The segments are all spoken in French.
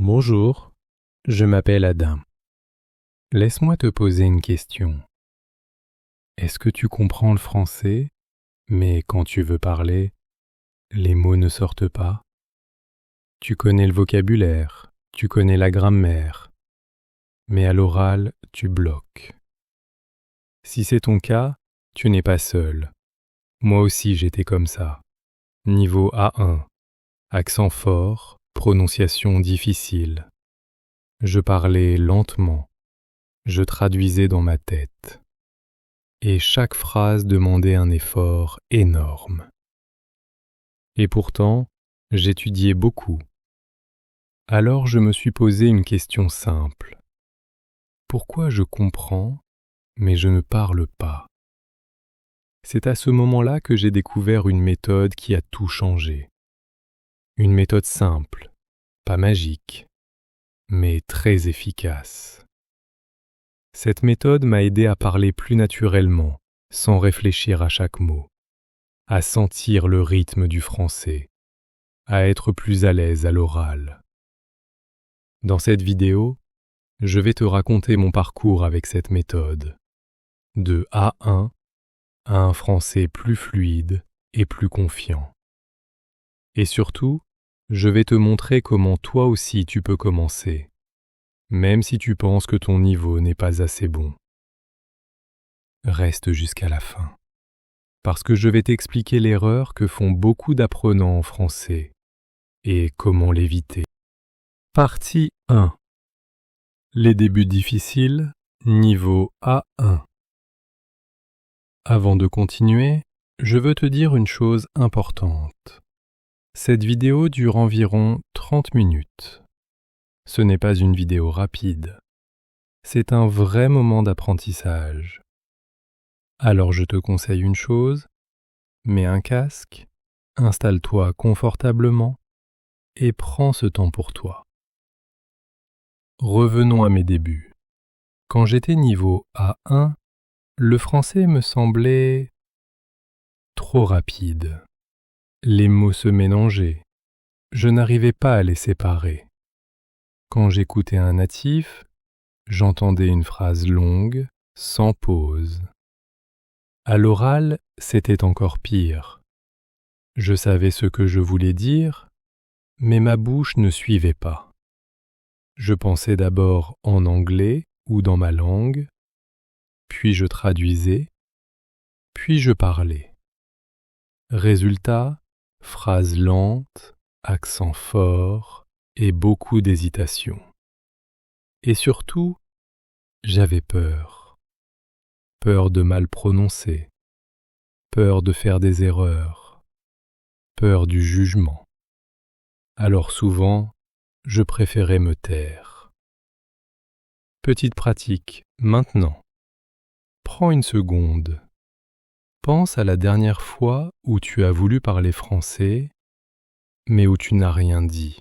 Bonjour, je m'appelle Adam. Laisse-moi te poser une question. Est-ce que tu comprends le français, mais quand tu veux parler, les mots ne sortent pas? Tu connais le vocabulaire, tu connais la grammaire, mais à l'oral, tu bloques. Si c'est ton cas, tu n'es pas seul. Moi aussi j'étais comme ça. Niveau A1, accent fort, prononciation difficile. Je parlais lentement. Je traduisais dans ma tête. Et chaque phrase demandait un effort énorme. Et pourtant, j'étudiais beaucoup. Alors je me suis posé une question simple. Pourquoi je comprends, mais je ne parle pas? C'est à ce moment-là que j'ai découvert une méthode qui a tout changé. Une méthode simple, pas magique, mais très efficace. Cette méthode m'a aidé à parler plus naturellement, sans réfléchir à chaque mot, à sentir le rythme du français, à être plus à l'aise à l'oral. Dans cette vidéo, je vais te raconter mon parcours avec cette méthode, de A1 à un français plus fluide et plus confiant. Et surtout, je vais te montrer comment toi aussi tu peux commencer, même si tu penses que ton niveau n'est pas assez bon. Reste jusqu'à la fin, parce que je vais t'expliquer l'erreur que font beaucoup d'apprenants en français et comment l'éviter. Partie 1. Les débuts difficiles, niveau A1. Avant de continuer, je veux te dire une chose importante. Cette vidéo dure environ 30 minutes. Ce n'est pas une vidéo rapide. C'est un vrai moment d'apprentissage. Alors je te conseille une chose, mets un casque, installe-toi confortablement et prends ce temps pour toi. Revenons à mes débuts. Quand j'étais niveau A1, le français me semblait trop rapide. Les mots se mélangeaient. Je n'arrivais pas à les séparer. Quand j'écoutais un natif, j'entendais une phrase longue, sans pause. À l'oral, c'était encore pire. Je savais ce que je voulais dire, mais ma bouche ne suivait pas. Je pensais d'abord en anglais ou dans ma langue, puis je traduisais, puis je parlais. Résultat, phrases lentes, accent fort et beaucoup d'hésitation. Et surtout, j'avais peur. Peur de mal prononcer, peur de faire des erreurs, peur du jugement. Alors souvent, je préférais me taire. Petite pratique, maintenant. Prends une seconde. Pense à la dernière fois où tu as voulu parler français, mais où tu n'as rien dit.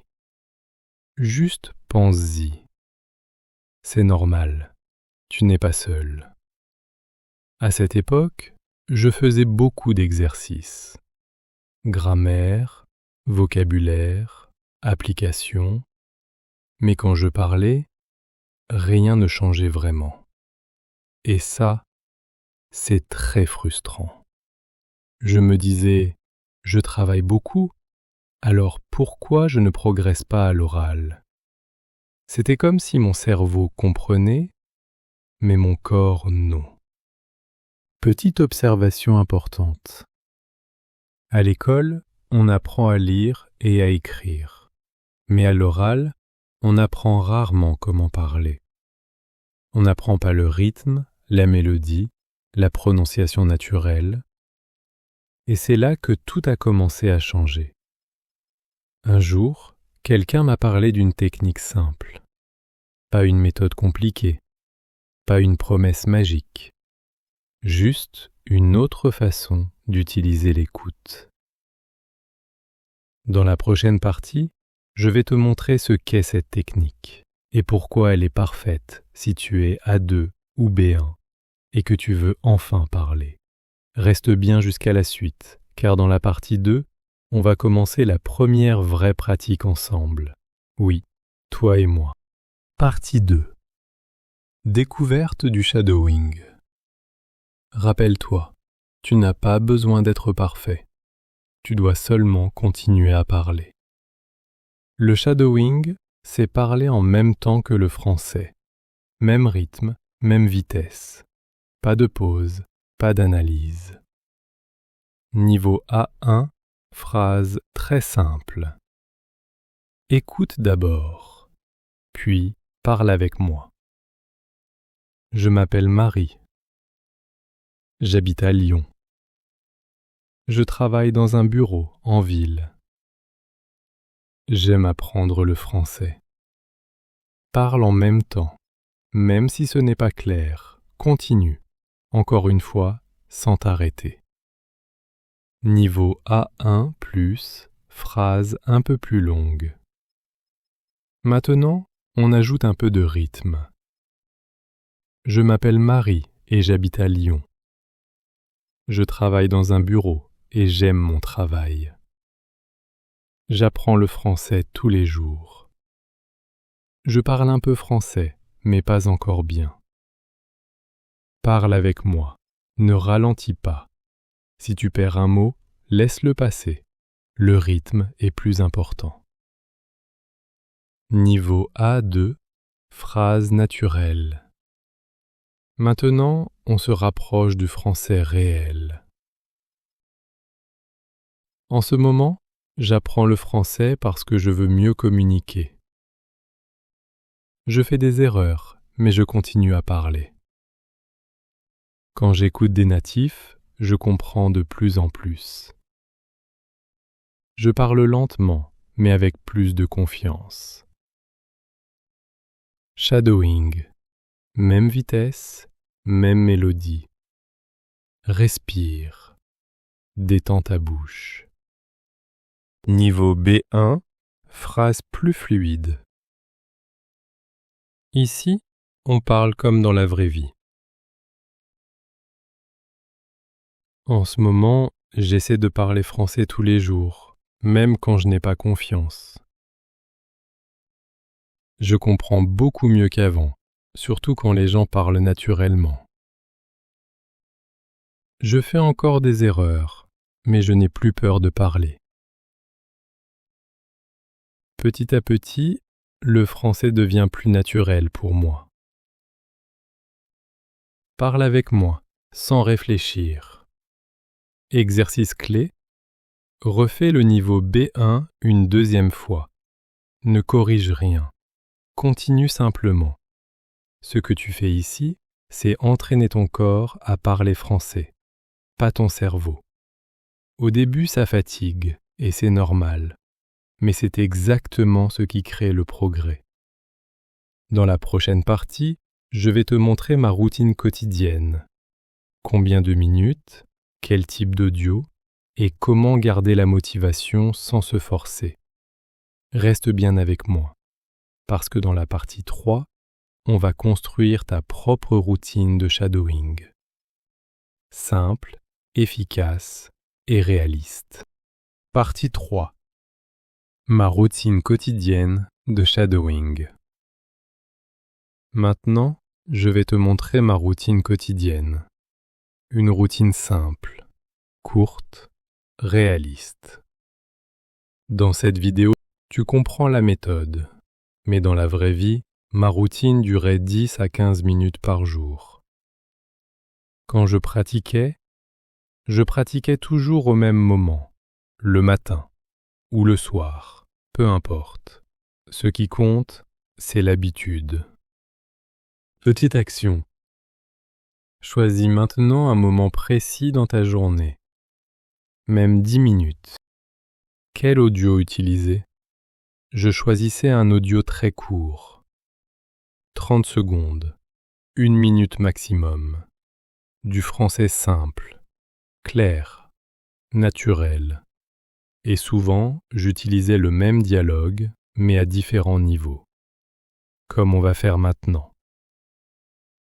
Juste pense-y. C'est normal, tu n'es pas seul. À cette époque, je faisais beaucoup d'exercices. Grammaire, vocabulaire, application. Mais quand je parlais, rien ne changeait vraiment. Et ça, c'est très frustrant. Je me disais, je travaille beaucoup, alors pourquoi je ne progresse pas à l'oral? C'était comme si mon cerveau comprenait, mais mon corps non. Petite observation importante. À l'école, on apprend à lire et à écrire. Mais à l'oral, on apprend rarement comment parler. On n'apprend pas le rythme, la mélodie, la prononciation naturelle. Et c'est là que tout a commencé à changer. Un jour, quelqu'un m'a parlé d'une technique simple. Pas une méthode compliquée, pas une promesse magique. Juste une autre façon d'utiliser l'écoute. Dans la prochaine partie, je vais te montrer ce qu'est cette technique et pourquoi elle est parfaite si tu es A2 ou B1 et que tu veux enfin parler. Reste bien jusqu'à la suite, car dans la partie 2, on va commencer la première vraie pratique ensemble. Oui, Toi et moi. Partie 2. Découverte du shadowing. Rappelle-toi, tu n'as pas besoin d'être parfait. Tu dois seulement continuer à parler. Le shadowing, c'est parler en même temps que le français. Même rythme, même vitesse. Pas de pause, pas d'analyse. Niveau A1, phrase très simple. Écoute d'abord, puis parle avec moi. Je m'appelle Marie. J'habite à Lyon. Je travaille dans un bureau en ville. J'aime apprendre le français. Parle en même temps, même si ce n'est pas clair. Continue, encore une fois, sans t'arrêter. Niveau A1+, phrase un peu plus longue. Maintenant, on ajoute un peu de rythme. Je m'appelle Marie et j'habite à Lyon. Je travaille dans un bureau et j'aime mon travail. J'apprends le français tous les jours. Je parle un peu français, mais pas encore bien. Parle avec moi, ne ralentis pas. Si tu perds un mot, laisse-le passer. Le rythme est plus important. Niveau A2, phrase naturelle. Maintenant, on se rapproche du français réel. En ce moment, j'apprends le français parce que je veux mieux communiquer. Je fais des erreurs, mais je continue à parler. Quand j'écoute des natifs, je comprends de plus en plus. Je parle lentement, mais avec plus de confiance. Shadowing. Même vitesse, même mélodie. Respire. Détends ta bouche. Niveau B1, phrase plus fluide. Ici, on parle comme dans la vraie vie. En ce moment, j'essaie de parler français tous les jours, même quand je n'ai pas confiance. Je comprends beaucoup mieux qu'avant, surtout quand les gens parlent naturellement. Je fais encore des erreurs, mais je n'ai plus peur de parler. Petit à petit, le français devient plus naturel pour moi. Parle avec moi, sans réfléchir. Exercice clé. Refais le niveau B1 une deuxième fois. Ne corrige rien. Continue simplement. Ce que tu fais ici, c'est entraîner ton corps à parler français, pas ton cerveau. Au début, ça fatigue, et c'est normal. Mais c'est exactement ce qui crée le progrès. Dans la prochaine partie, je vais te montrer ma routine quotidienne. Combien de minutes, quel type d'audio, et comment garder la motivation sans se forcer. Reste bien avec moi, parce que dans la partie 3, on va construire ta propre routine de shadowing. Simple, efficace et réaliste. Partie 3. Ma routine quotidienne de shadowing. Maintenant, je vais te montrer ma routine quotidienne. Une routine simple, courte, réaliste. Dans cette vidéo, tu comprends la méthode, mais dans la vraie vie, ma routine durait 10 à 15 minutes par jour. Quand je pratiquais toujours au même moment, le matin ou le soir, peu importe. Ce qui compte, c'est l'habitude. Petite action. Choisis maintenant un moment précis dans ta journée, même 10 minutes. Quel audio utiliser? Je choisissais un audio très court. 30 secondes, 1 minute maximum. Du français simple, clair, naturel. Et souvent, j'utilisais le même dialogue, mais à différents niveaux. Comme on va faire maintenant.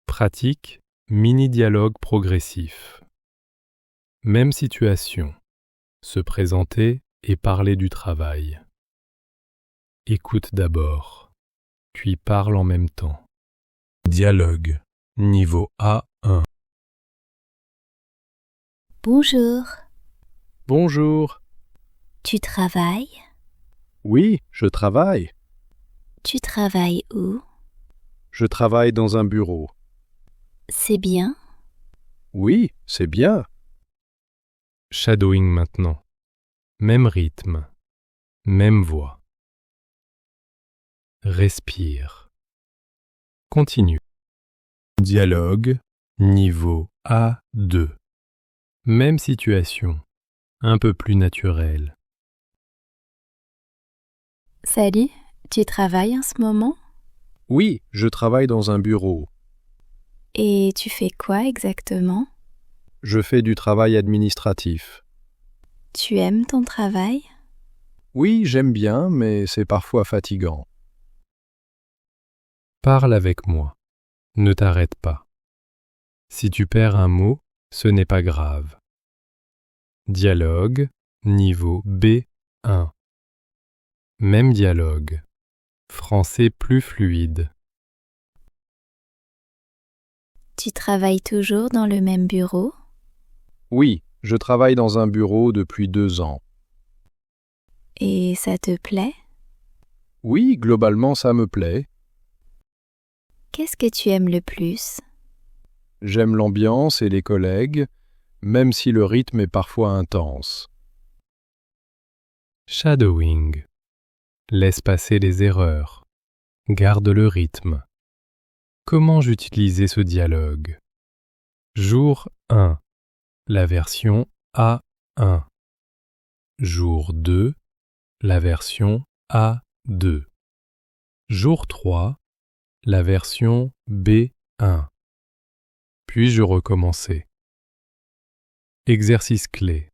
Pratique, mini-dialogue progressif. Même situation. Se présenter et parler du travail. Écoute d'abord. puis parle en même temps. Dialogue. Niveau A1. Bonjour, Bonjour. tu travailles? Oui, je travaille. Tu travailles où? Je travaille dans un bureau. C'est bien? Oui, c'est bien. Shadowing maintenant. Même rythme. Même voix. Respire. Continue. Dialogue. Niveau A2. Même situation. Un peu plus naturel. Salut, tu travailles en ce moment? Oui, je travaille dans un bureau. Et tu fais quoi exactement? Je fais du travail administratif. Tu aimes ton travail? Oui, j'aime bien, mais c'est parfois fatigant. Parle avec moi. Ne t'arrête pas. Si tu perds un mot, ce n'est pas grave. Dialogue, niveau B1. Même dialogue. Français plus fluide. Tu travailles toujours dans le même bureau? Oui, je travaille dans un bureau depuis 2 ans. Et ça te plaît? Oui, globalement, ça me plaît. Qu'est-ce que tu aimes le plus? J'aime l'ambiance et les collègues, même si le rythme est parfois intense. Shadowing. Laisse passer les erreurs. Garde le rythme. Comment j'utilisais ce dialogue? Jour 1. La version A1. Jour 2. La version A2. Jour 3. La version B1. Puis je recommençais. Exercice clé.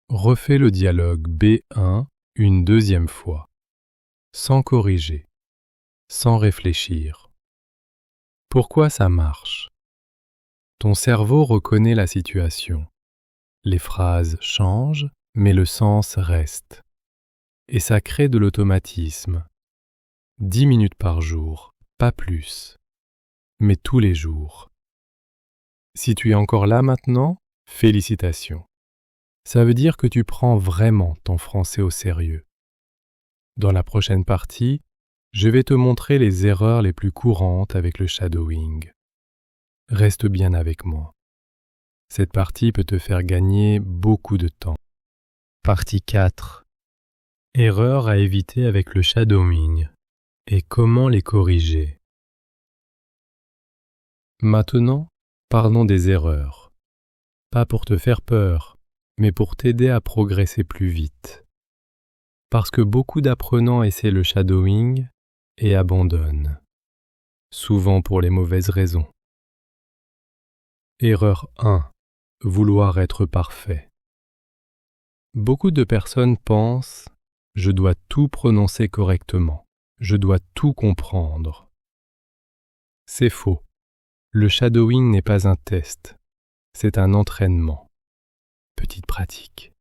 Refais le dialogue B1 une deuxième fois, sans corriger, sans réfléchir. Pourquoi ça marche? Ton cerveau reconnaît la situation. Les phrases changent, mais le sens reste. Et ça crée de l'automatisme. 10 minutes par jour, pas plus. Mais tous les jours. Si tu es encore là maintenant, félicitations. Ça veut dire que tu prends vraiment ton français au sérieux. Dans la prochaine partie, je vais te montrer les erreurs les plus courantes avec le shadowing. Reste bien avec moi. Cette partie peut te faire gagner beaucoup de temps. Partie 4. Erreurs à éviter avec le shadowing et comment les corriger. Maintenant, parlons des erreurs. Pas pour te faire peur, mais pour t'aider à progresser plus vite. Parce que beaucoup d'apprenants essaient le shadowing et abandonnent, souvent pour les mauvaises raisons. Erreur 1. Vouloir être parfait. Beaucoup de personnes pensent « je dois tout prononcer correctement, je dois tout comprendre ». C'est faux. Le shadowing n'est pas un test, c'est un entraînement. Petite pratique.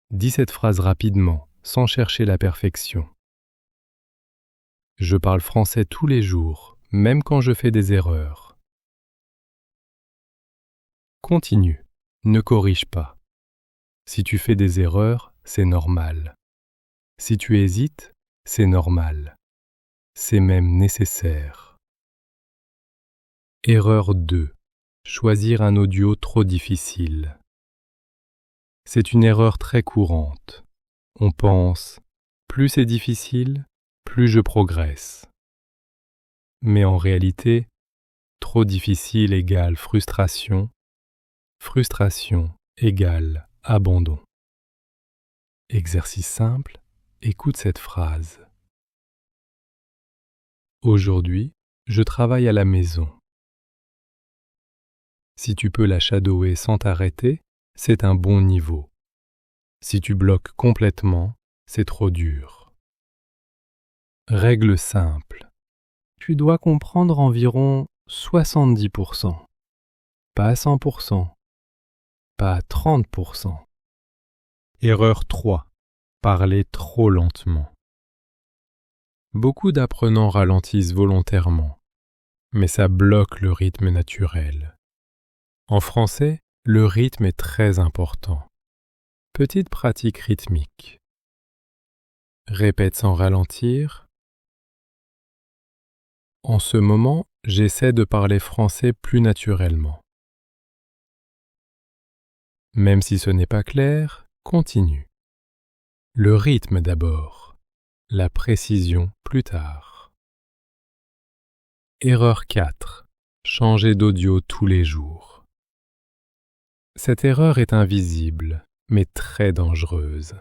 Dis cette phrase rapidement, sans chercher la perfection. Je parle français tous les jours, même quand je fais des erreurs. Continue, ne corrige pas. Si tu fais des erreurs, c'est normal. Si tu hésites, c'est normal. C'est même nécessaire. Erreur 2. Choisir un audio trop difficile. C'est une erreur très courante. On pense, plus c'est difficile, plus je progresse. Mais en réalité, trop difficile égale frustration, frustration égale abandon. Exercice simple, écoute cette phrase. Aujourd'hui, je travaille à la maison. Si tu peux la shadower sans t'arrêter, c'est un bon niveau. Si tu bloques complètement, c'est trop dur. Règle simple. Tu dois comprendre environ 70%. Pas à 100%. Pas à 30%. Erreur 3. Parler trop lentement. Beaucoup d'apprenants ralentissent volontairement, mais ça bloque le rythme naturel. En français, le rythme est très important. Petite pratique rythmique. Répète sans ralentir. En ce moment, j'essaie de parler français plus naturellement. Même si ce n'est pas clair, continue. Le rythme d'abord, la précision plus tard. Erreur 4. Changer d'audio tous les jours. Cette erreur est invisible, mais très dangereuse.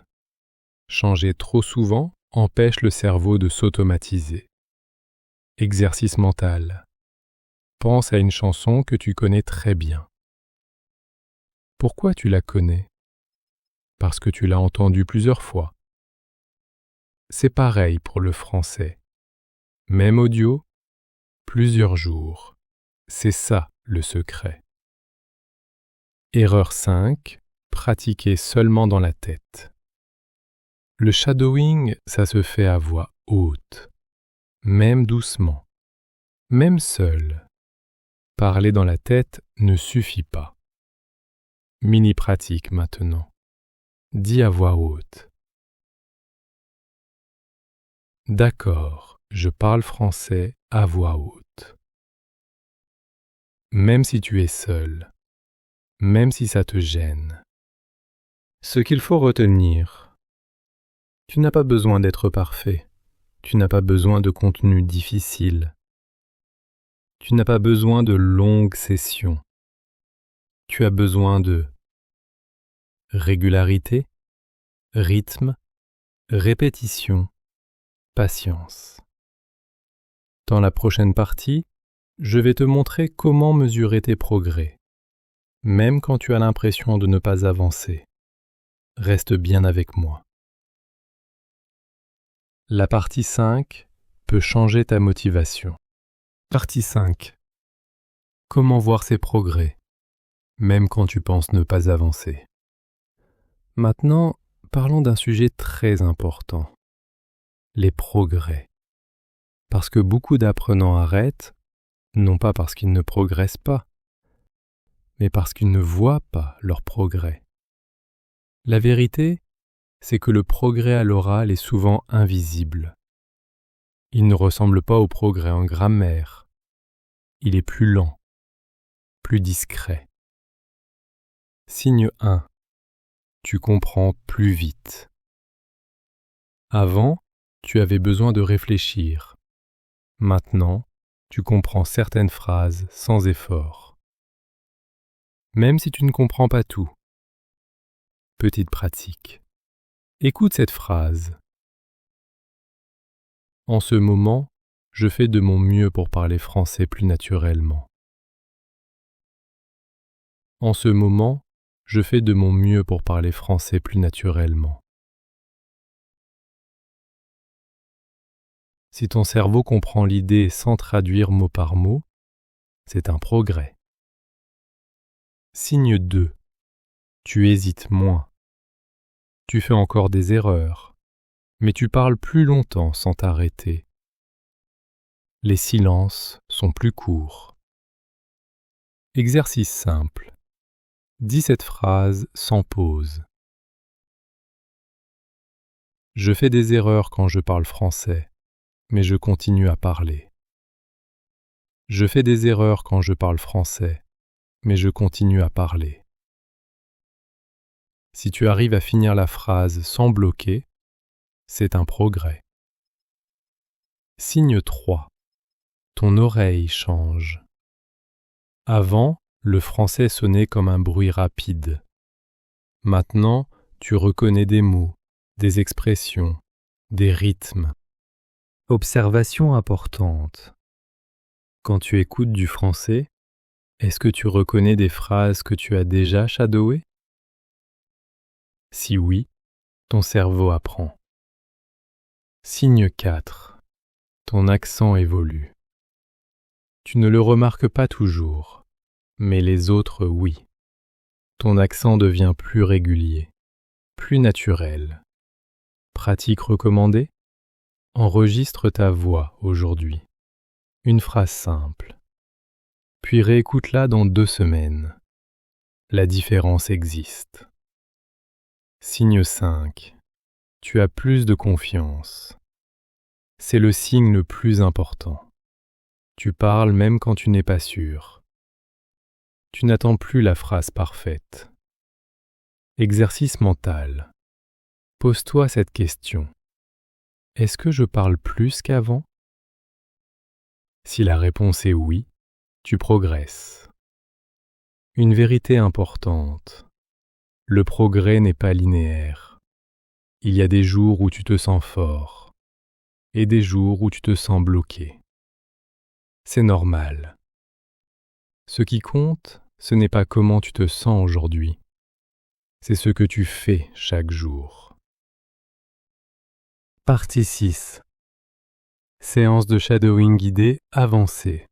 Changer trop souvent empêche le cerveau de s'automatiser. Exercice mental. Pense à une chanson que tu connais très bien. Pourquoi tu la connais? Parce que tu l'as entendue plusieurs fois. C'est pareil pour le français. Même audio, plusieurs jours. C'est ça le secret. Erreur 5. Pratiquer seulement dans la tête. Le shadowing, ça se fait à voix haute, même doucement, même seul. Parler dans la tête ne suffit pas. Mini-pratique maintenant. Dis à voix haute. D'accord, je parle français à voix haute. Même si tu es seul, même si ça te gêne. Ce qu'il faut retenir, tu n'as pas besoin d'être parfait, tu n'as pas besoin de contenu difficile, tu n'as pas besoin de longues sessions, tu as besoin de régularité, rythme, répétition, patience. Dans la prochaine partie, je vais te montrer comment mesurer tes progrès, même quand tu as l'impression de ne pas avancer. Reste bien avec moi. La partie 5 peut changer ta motivation. Partie 5. Comment voir ses progrès, même quand tu penses ne pas avancer. Maintenant, parlons d'un sujet très important. Les progrès. Parce que beaucoup d'apprenants arrêtent, non pas parce qu'ils ne progressent pas, mais parce qu'ils ne voient pas leur progrès. La vérité, c'est que le progrès à l'oral est souvent invisible. Il ne ressemble pas au progrès en grammaire. Il est plus lent, plus discret. Signe 1. Tu comprends plus vite. Avant, tu avais besoin de réfléchir. Maintenant, tu comprends certaines phrases sans effort. Même si tu ne comprends pas tout. Petite pratique. Écoute cette phrase. En ce moment, je fais de mon mieux pour parler français plus naturellement. En ce moment, je fais de mon mieux pour parler français plus naturellement. Si ton cerveau comprend l'idée sans traduire mot par mot, c'est un progrès. Signe 2. Tu hésites moins. Tu fais encore des erreurs, mais tu parles plus longtemps sans t'arrêter. Les silences sont plus courts. Exercice simple. Dis cette phrase sans pause. Je fais des erreurs quand je parle français, mais je continue à parler. Je fais des erreurs quand je parle français, mais je continue à parler. Si tu arrives à finir la phrase sans bloquer, c'est un progrès. Signe 3. Ton oreille change. Avant, le français sonnait comme un bruit rapide. Maintenant, tu reconnais des mots, des expressions, des rythmes. Observation importante. Quand tu écoutes du français, est-ce que tu reconnais des phrases que tu as déjà shadowées? Si oui, ton cerveau apprend. Signe 4. Ton accent évolue. Tu ne le remarques pas toujours, mais les autres oui. Ton accent devient plus régulier, plus naturel. Pratique recommandée? Enregistre ta voix aujourd'hui. Une phrase simple. Puis réécoute-la dans 2 semaines. La différence existe. Signe 5. Tu as plus de confiance. C'est le signe le plus important. Tu parles même quand tu n'es pas sûr. Tu n'attends plus la phrase parfaite. Exercice mental. Pose-toi cette question. Est-ce que je parle plus qu'avant ? Si la réponse est oui, tu progresses. Une vérité importante. Le progrès n'est pas linéaire. Il y a des jours où tu te sens fort et des jours où tu te sens bloqué. C'est normal. Ce qui compte, ce n'est pas comment tu te sens aujourd'hui, c'est ce que tu fais chaque jour. Partie 6. Séance de shadowing guidée avancée.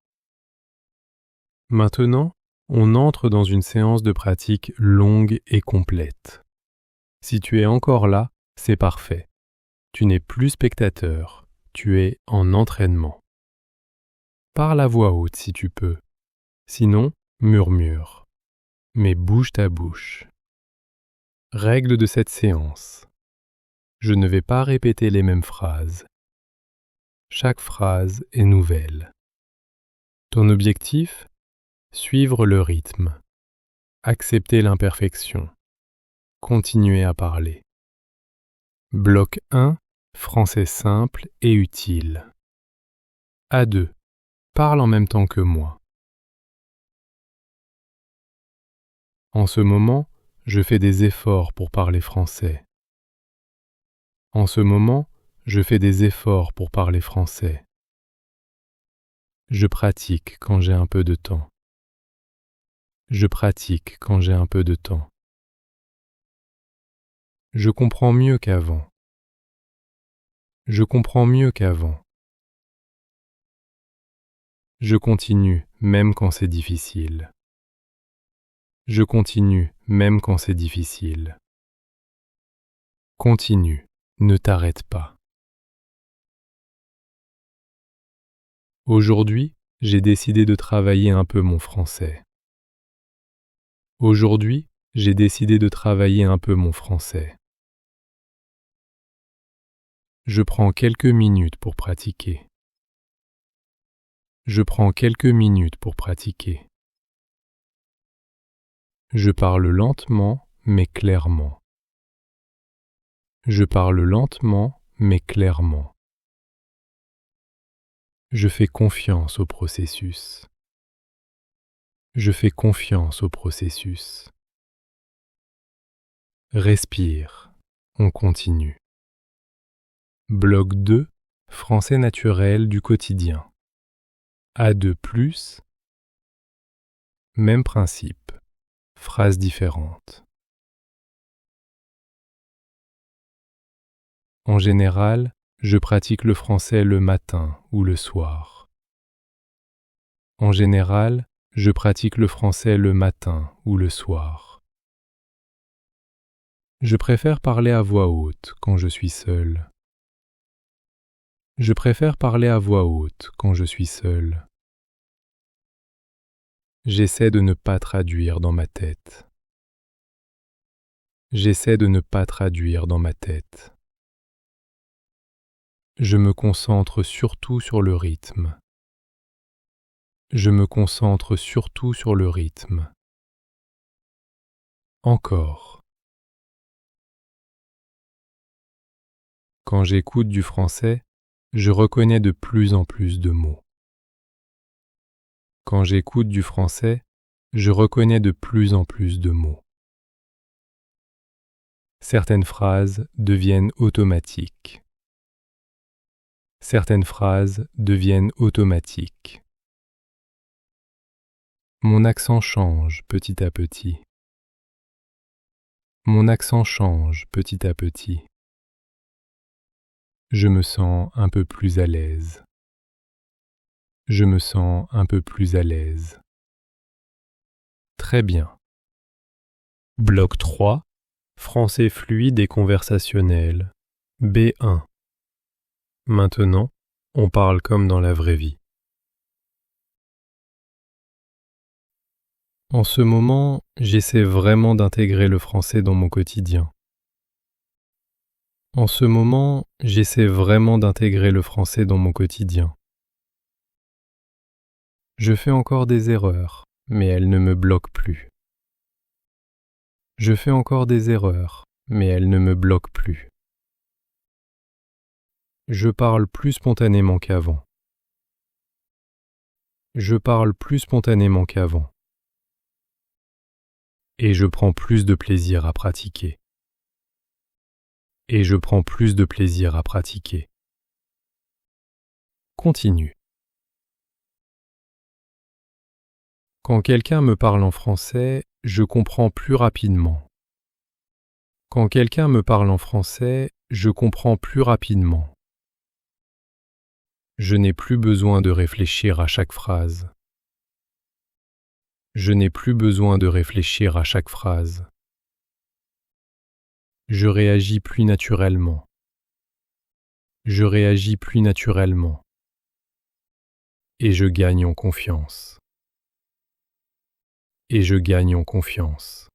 Maintenant, on entre dans une séance de pratique longue et complète. Si tu es encore là, c'est parfait. Tu n'es plus spectateur, tu es en entraînement. Parle à voix haute si tu peux. Sinon, murmure. Mais bouge ta bouche. Règle de cette séance. Je ne vais pas répéter les mêmes phrases. Chaque phrase est nouvelle. Ton objectif ? Suivre le rythme. Accepter l'imperfection. Continuer à parler. Bloc 1. Français simple et utile. A2. Parle en même temps que moi. En ce moment, je fais des efforts pour parler français. En ce moment, je fais des efforts pour parler français. Je pratique quand j'ai un peu de temps. Je pratique quand j'ai un peu de temps. Je comprends mieux qu'avant. Je comprends mieux qu'avant. Je continue même quand c'est difficile. Je continue même quand c'est difficile. Continue, ne t'arrête pas. Aujourd'hui, j'ai décidé de travailler un peu mon français. Aujourd'hui, j'ai décidé de travailler un peu mon français. Je prends quelques minutes pour pratiquer. Je prends quelques minutes pour pratiquer. Je parle lentement mais clairement. Je parle lentement mais clairement. Je fais confiance au processus. Je fais confiance au processus. Respire, on continue. Bloc 2, français naturel du quotidien. A2+, même principe, phrases différentes. En général, je pratique le français le matin ou le soir. En général, je pratique le français le matin ou le soir. Je préfère parler à voix haute quand je suis seul. Je préfère parler à voix haute quand je suis seul. J'essaie de ne pas traduire dans ma tête. J'essaie de ne pas traduire dans ma tête. Je me concentre surtout sur le rythme. Je me concentre surtout sur le rythme. Encore. Quand j'écoute du français, je reconnais de plus en plus de mots. Quand j'écoute du français, je reconnais de plus en plus de mots. Certaines phrases deviennent automatiques. Certaines phrases deviennent automatiques. Mon accent change petit à petit. Mon accent change petit à petit. Je me sens un peu plus à l'aise. Je me sens un peu plus à l'aise. Très bien. Bloc 3. Français fluide et conversationnel. B1. Maintenant, on parle comme dans la vraie vie. En ce moment, j'essaie vraiment d'intégrer le français dans mon quotidien. En ce moment, j'essaie vraiment d'intégrer le français dans mon quotidien. Je fais encore des erreurs, mais elles ne me bloquent plus. Je fais encore des erreurs, mais elles ne me bloquent plus. Je parle plus spontanément qu'avant. Je parle plus spontanément qu'avant. Et je prends plus de plaisir à pratiquer. Et je prends plus de plaisir à pratiquer. Continue. Quand quelqu'un me parle en français, je comprends plus rapidement. Quand quelqu'un me parle en français, je comprends plus rapidement. Je n'ai plus besoin de réfléchir à chaque phrase. Je n'ai plus besoin de réfléchir à chaque phrase. Je réagis plus naturellement. Je réagis plus naturellement. Et je gagne en confiance. Et je gagne en confiance.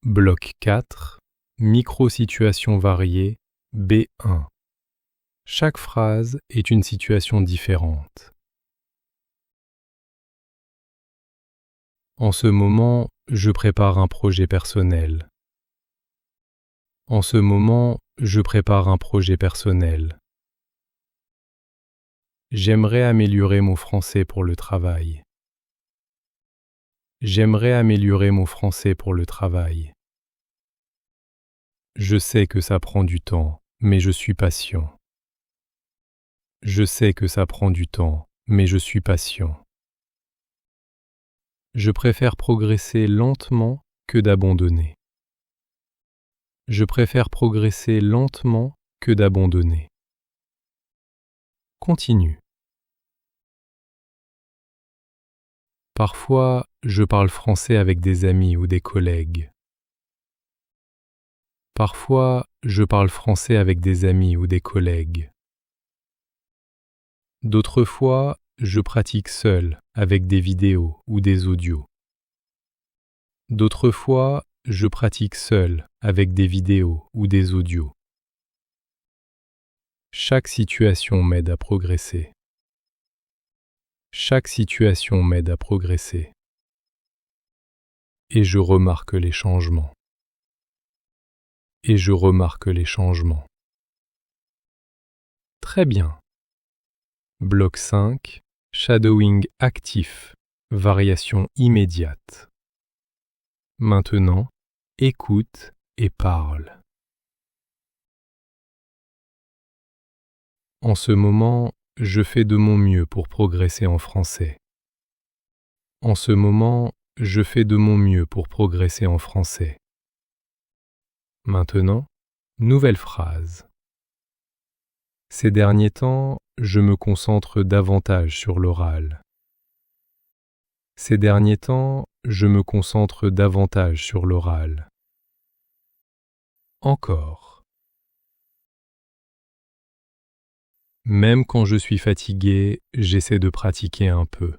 Bloc 4, micro-situations variées, B1. Chaque phrase est une situation différente. En ce moment, je prépare un projet personnel. En ce moment, je prépare un projet personnel. J'aimerais améliorer mon français pour le travail. J'aimerais améliorer mon français pour le travail. Je sais que ça prend du temps, mais je suis patient. Je sais que ça prend du temps, mais je suis patient. Je préfère progresser lentement que d'abandonner. Je préfère progresser lentement que d'abandonner. Continue. Parfois, je parle français avec des amis ou des collègues. Parfois, je parle français avec des amis ou des collègues. D'autres fois, je pratique seul avec des vidéos ou des audios. D'autres fois, je pratique seul avec des vidéos ou des audios. Chaque situation m'aide à progresser. Chaque situation m'aide à progresser. Et je remarque les changements. Et je remarque les changements. Très bien. Bloc 5, shadowing actif, variation immédiate. Maintenant, écoute et parle. En ce moment, je fais de mon mieux pour progresser en français. En ce moment, je fais de mon mieux pour progresser en français. Maintenant, nouvelle phrase. Ces derniers temps, je me concentre davantage sur l'oral. Ces derniers temps, je me concentre davantage sur l'oral. Encore. Même quand je suis fatigué, j'essaie de pratiquer un peu.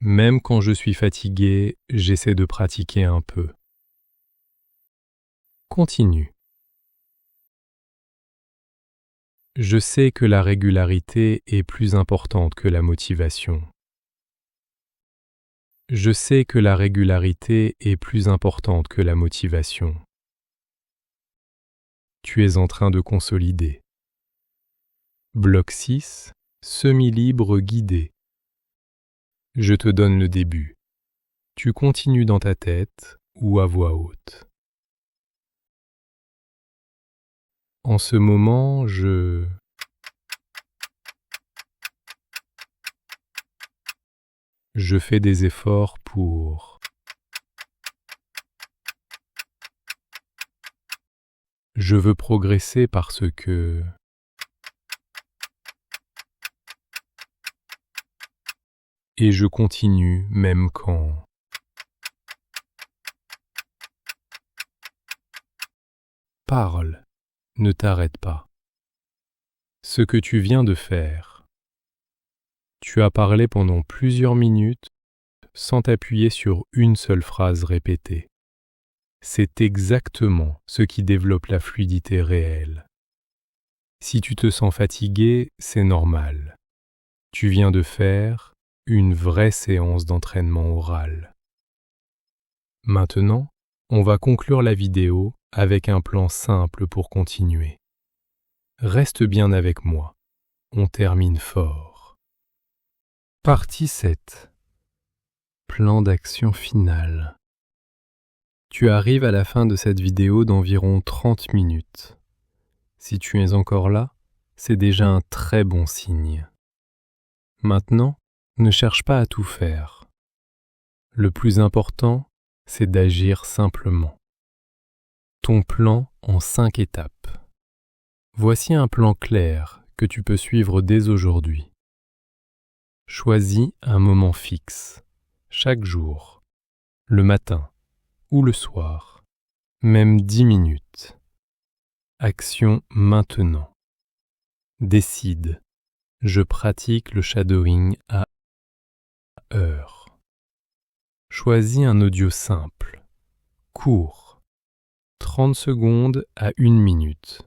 Même quand je suis fatigué, j'essaie de pratiquer un peu. Continue. Je sais que la régularité est plus importante que la motivation. Je sais que la régularité est plus importante que la motivation. Tu es en train de consolider. Bloc 6, semi-libre guidé. Je te donne le début. Tu continues dans ta tête ou à voix haute. En ce moment, je fais des efforts pour. Je veux progresser parce que. Et je continue même quand. Parle. Ne t'arrête pas. Ce que tu viens de faire. Tu as parlé pendant plusieurs minutes sans t'appuyer sur une seule phrase répétée. C'est exactement ce qui développe la fluidité réelle. Si tu te sens fatigué, c'est normal. Tu viens de faire une vraie séance d'entraînement oral. Maintenant, on va conclure la vidéo avec un plan simple pour continuer. Reste bien avec moi. On termine fort. Partie 7. Plan d'action final. Tu arrives à la fin de cette vidéo d'environ 30 minutes. Si tu es encore là, c'est déjà un très bon signe. Maintenant, ne cherche pas à tout faire. Le plus important, c'est d'agir simplement. Ton plan en 5 étapes. Voici un plan clair que tu peux suivre dès aujourd'hui. Choisis un moment fixe, chaque jour, le matin ou le soir, même 10 minutes. Action maintenant. Décide. Je pratique le shadowing à heure. Choisis un audio simple, court, 30 secondes à 1 minute.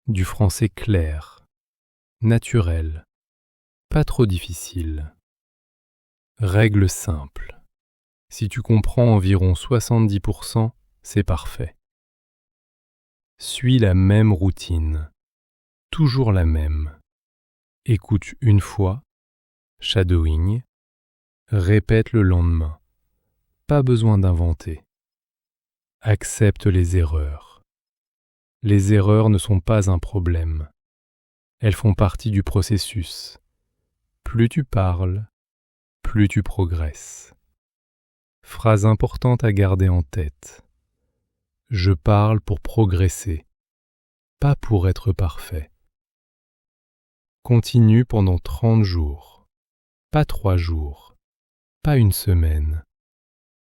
Du français clair, naturel, pas trop difficile. Règle simple. Si tu comprends environ 70%, c'est parfait. Suis la même routine, toujours la même. Écoute une fois, shadowing, répète le lendemain. Pas besoin d'inventer. Accepte les erreurs. Les erreurs ne sont pas un problème. Elles font partie du processus. Plus tu parles, plus tu progresses. Phrase importante à garder en tête. Je parle pour progresser, pas pour être parfait. Continue pendant 30 jours, pas 3 jours, pas une semaine.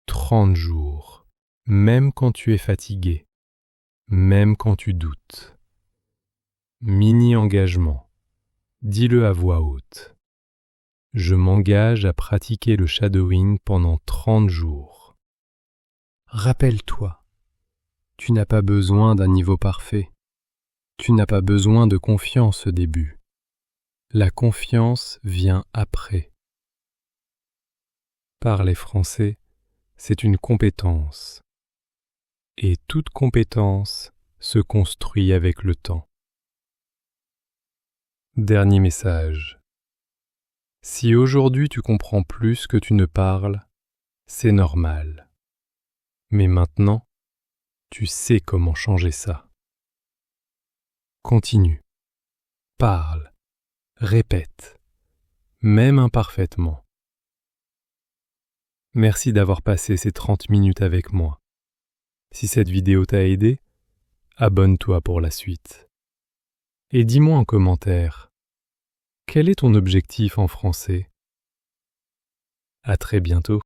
30 jours, même quand tu es fatigué. Même quand tu doutes. Mini-engagement. Dis-le à voix haute. Je m'engage à pratiquer le shadowing pendant 30 jours. Rappelle-toi, tu n'as pas besoin d'un niveau parfait. Tu n'as pas besoin de confiance au début. La confiance vient après. Parler français, c'est une compétence. Et toute compétence se construit avec le temps. Dernier message. Si aujourd'hui tu comprends plus que tu ne parles, c'est normal. Mais maintenant, tu sais comment changer ça. Continue. Parle. Répète. Même imparfaitement. Merci d'avoir passé ces 30 minutes avec moi. Si cette vidéo t'a aidé, abonne-toi pour la suite. Et dis-moi en commentaire, quel est ton objectif en français ? À très bientôt.